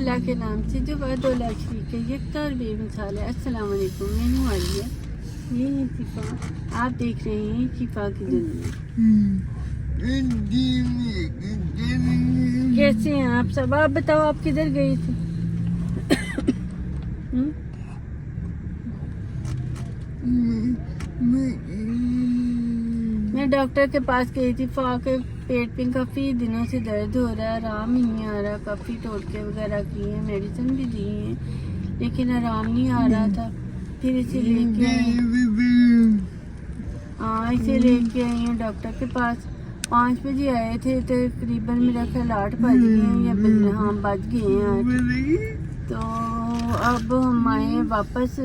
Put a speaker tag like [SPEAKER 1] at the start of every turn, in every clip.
[SPEAKER 1] अल्लाह के नाम से जो दो लाख शरीक है यकता और बेमिसाल है। अस्सलाम वालेकुम, मैं हूँ आलिया, ये है शिफा। आप देख रहे हैं शिफा की दुनिया। कैसे हैं आप सब? आप बताओ, आप किधर गई थी? मैं डॉक्टर के पास गई थी। के पेट में काफ़ी दिनों से दर्द हो रहा है, आराम ही नहीं आ रहा। काफ़ी टोटके वगैरह किए हैं, मेडिसिन भी दी हैं, लेकिन आराम नहीं आ रहा था। फिर इसे लेके इसे लेके आई हूँ डॉक्टर के पास। 5 बजे आए थे तो करीबन मेरा ख्याल 8 बज गए हैं या बज गए हैं 8। तो अब हम आए वापस,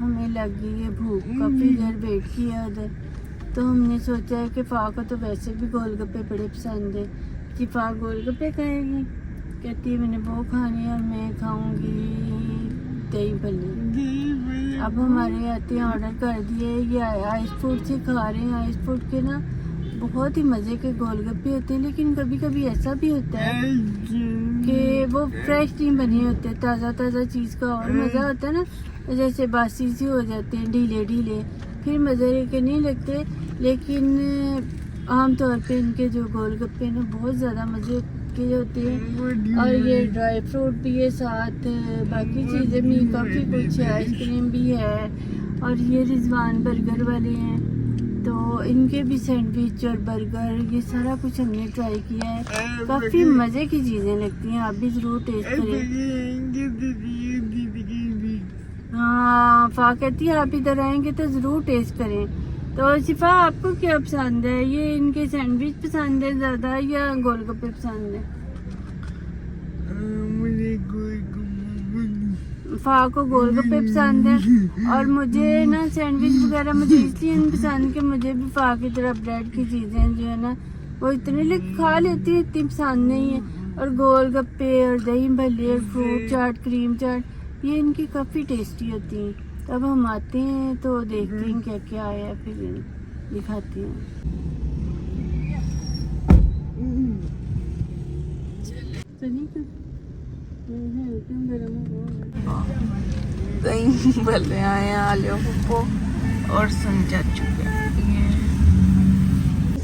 [SPEAKER 1] हमें लग गई है भूख। काफ़ी देर वेट किया उधर, तो हमने सोचा है कि फ़ा को तो वैसे भी गोलगप्पे बड़े पसंद है कि फ़ा गोलगप्पे खाएगी। कहती है मैंने वो खाने और मैं खाऊंगी दही भल्ले। अब हमारे आते हैं ऑर्डर कर दिए। ये आइस फूड से खा रहे हैं। आइस फूड के ना बहुत ही मज़े के गोलगप्पे होते हैं, लेकिन कभी कभी ऐसा भी होता है कि वो फ्रेश नहीं बने होते। ताज़ा ताज़ा चीज़ का और मज़ा होता है ना, जैसे बासी से हो जाते हैं, ढीले ढीले, फिर मज़े के नहीं लगते। लेकिन आमतौर पे इनके जो गोलगप्पे ना बहुत ज़्यादा मज़े के होते हैं। और ये ड्राई फ्रूट भी है साथ, बाकी चीज़ें भी काफ़ी कुछ है, आइसक्रीम भी है। और ये रिजवान बर्गर वाले हैं, तो इनके भी सैंडविच और बर्गर ये सारा कुछ हमने ट्राई किया है। काफ़ी मज़े की चीज़ें लगती हैं, आप भी ज़रूर टेस्ट करें। हाँ, फ़ा कहती है आप इधर आएंगे तो ज़रूर टेस्ट करें। तो शिफा, आपको क्या पसंद है? ये इनके सैंडविच पसंद है ज़्यादा या गोलगप्पे पसंद है? मुझे फ़ा को गोलगप्पे पसंद है, और मुझे ना सैंडविच वगैरह मुझे इसलिए नहीं पसंद कि मुझे भी फ़ा की तरह ब्रेड की चीज़ें जो है ना वो इतने खा लेती है, इतनी पसंद नहीं है। और गोलगप्पे और दही भल्ले और फ्रूट चाट, क्रीम चाट, ये इनकी काफ़ी टेस्टी होती हैं। तो अब हम आते हैं तो देखते हैं क्या क्या आया, फिर दिखाती हूँ।
[SPEAKER 2] दही भल्ले आए हैं, आलू पप्पो और संजा चुके।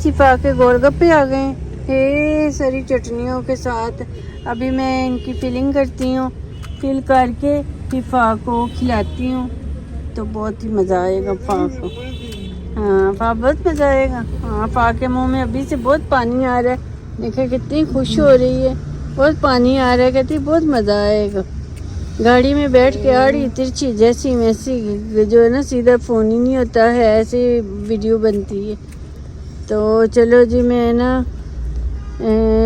[SPEAKER 1] शिफा के गोलगप्पे आ गए हे सारी चटनियों के साथ। अभी मैं इनकी फिलिंग करती हूँ, फिल करके फ़ा को खिलाती हूँ, तो बहुत ही मज़ा आएगा फ़ा को। हाँ, फ़ा बहुत मज़ा आएगा। हाँ, फ़ा के मुंह में अभी से बहुत पानी आ रहा है। देखिए कितनी खुश हो रही है, बहुत पानी आ रहा है। कहती बहुत मज़ा आएगा। गाड़ी में बैठ के आड़ी तिरछी जैसी वैसी जो है ना, सीधा फ़ोन ही नहीं होता है, ऐसे वीडियो बनती है। तो चलो जी, मैं ना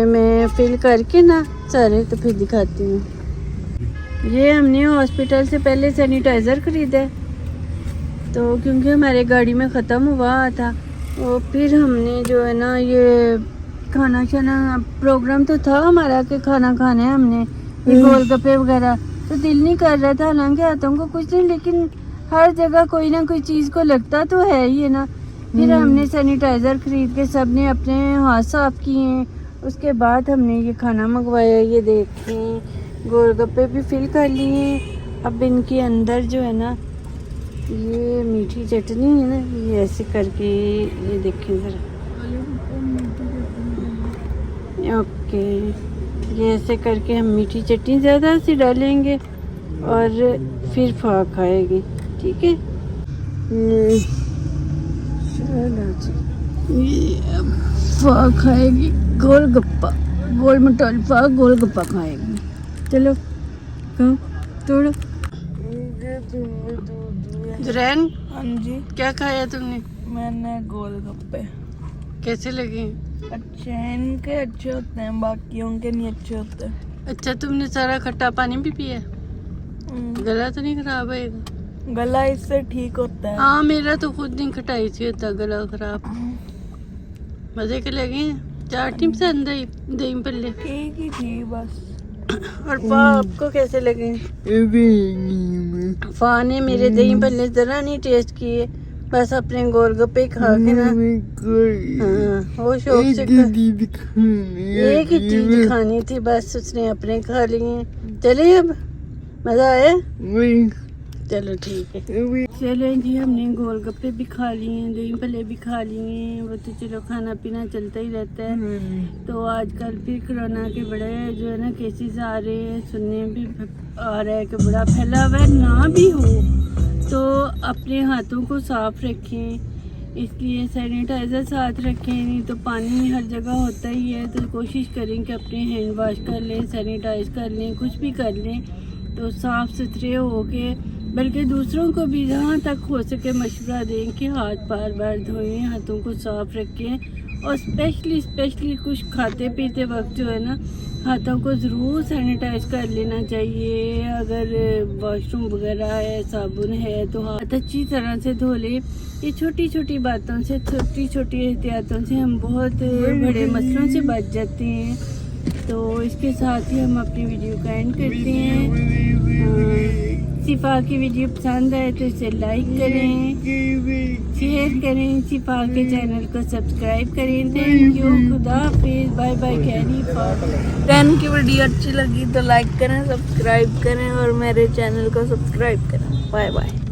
[SPEAKER 1] मैं फिल करके ना सारे तो फिर दिखाती हूँ। ये हमने हॉस्पिटल से पहले सैनिटाइज़र ख़रीदा है, तो क्योंकि हमारे गाड़ी में ख़त्म हुआ था, और फिर हमने जो है ना ये खाना प्रोग्राम तो था हमारा कि खाना खाना है हमने, ये गोलगप्पे वगैरह, तो दिल नहीं कर रहा था। हालांकि हाथों को कुछ नहीं, लेकिन हर जगह कोई ना कोई चीज़ को लगता तो है ही है ना। फिर हमने सैनिटाइज़र ख़रीद के सब ने अपने हाथ साफ़ किए। उसके बाद हमने ये खाना मंगवाया। ये देखें, गोलगप्पे भी फिल कर लिए। अब इनके अंदर जो है ना ये मीठी चटनी है ना, ये ऐसे करके ये देखें ज़रा, ओके, ये ऐसे करके हम मीठी चटनी ज़्यादा से डालेंगे और फिर फ़ा खाएगी, ठीक है। फ़ा खाएगी गोलगप्पा, गोल मटोल फ़ा गोलगप्पा खाएगी। चलो तोड़ो। जुरैन,
[SPEAKER 2] हाँ जी,
[SPEAKER 1] क्या खाया तुमने?
[SPEAKER 2] मैंने गोलगप्पे।
[SPEAKER 1] कैसे लगे?
[SPEAKER 2] अच्छे हैं, इनके अच्छे होते हैं, बाकियों के नहीं अच्छे होते।
[SPEAKER 1] अच्छा, तुमने सारा खट्टा पानी भी पिया? गला तो नहीं खराब होएगा?
[SPEAKER 2] गला इससे ठीक होता है।
[SPEAKER 1] हाँ, मेरा तो खुद नहीं खटाई से होता गला खराब। मजे के लगे? चाट नहीं पसंद आई? दही भल्ले
[SPEAKER 2] ठीक ही थी बस।
[SPEAKER 1] और फ़ा आपको कैसे लगे? फ़ा ने मेरे दही भल्ले जरा नहीं एक किए, बस अपने गोलगप्पे खा के ना, हाँ, वो शौक से एक ही चीज खानी थी, बस उसने अपने खा लिए। चलिए अब मज़ा आया? चलो ठीक है। चलो जी, हमने गोलगप्पे भी खा लिए हैं, दही भल्ले भी खा लिए हैं, वो तो चलो खाना पीना चलता ही रहता है। तो आजकल फिर कोरोना के बड़े जो है ना केसेस आ रहे हैं, सुनने भी आ रहा है कि बड़ा फैला हुआ है। ना भी हो तो अपने हाथों को साफ रखें, इसलिए सैनिटाइज़र साथ रखें। नहीं तो पानी हर जगह होता ही है, तो कोशिश करें कि अपने हैंड वॉश कर लें, सैनिटाइज कर लें, कुछ भी कर लें तो साफ़ सुथरे हो के, बल्कि दूसरों को भी जहाँ तक हो सके मशवरा दें कि हाथ बार बार धोएं, हाथों को साफ रखें। और स्पेशली कुछ खाते पीते वक्त जो है ना हाथों को ज़रूर सैनिटाइज कर लेना चाहिए। अगर वॉशरूम वगैरह है, साबुन है तो हाथ अच्छी तरह से धो ले। ये छोटी छोटी बातों से, छोटी छोटी एहतियातों से हम बहुत बड़े मसलों से बच जाते हैं। तो इसके साथ ही हम अपनी वीडियो का एंड करते हैं। शिफा की वीडियो पसंद आए तो इसे लाइक करें, शेयर करें, शिफा के चैनल को सब्सक्राइब करें। थैंक यू, खुदा हाफिज़, बाय बाय कैरी फॉर।
[SPEAKER 2] बहन की वीडियो अच्छी लगी तो लाइक करें, सब्सक्राइब करें और मेरे चैनल को सब्सक्राइब करें। Bye bye.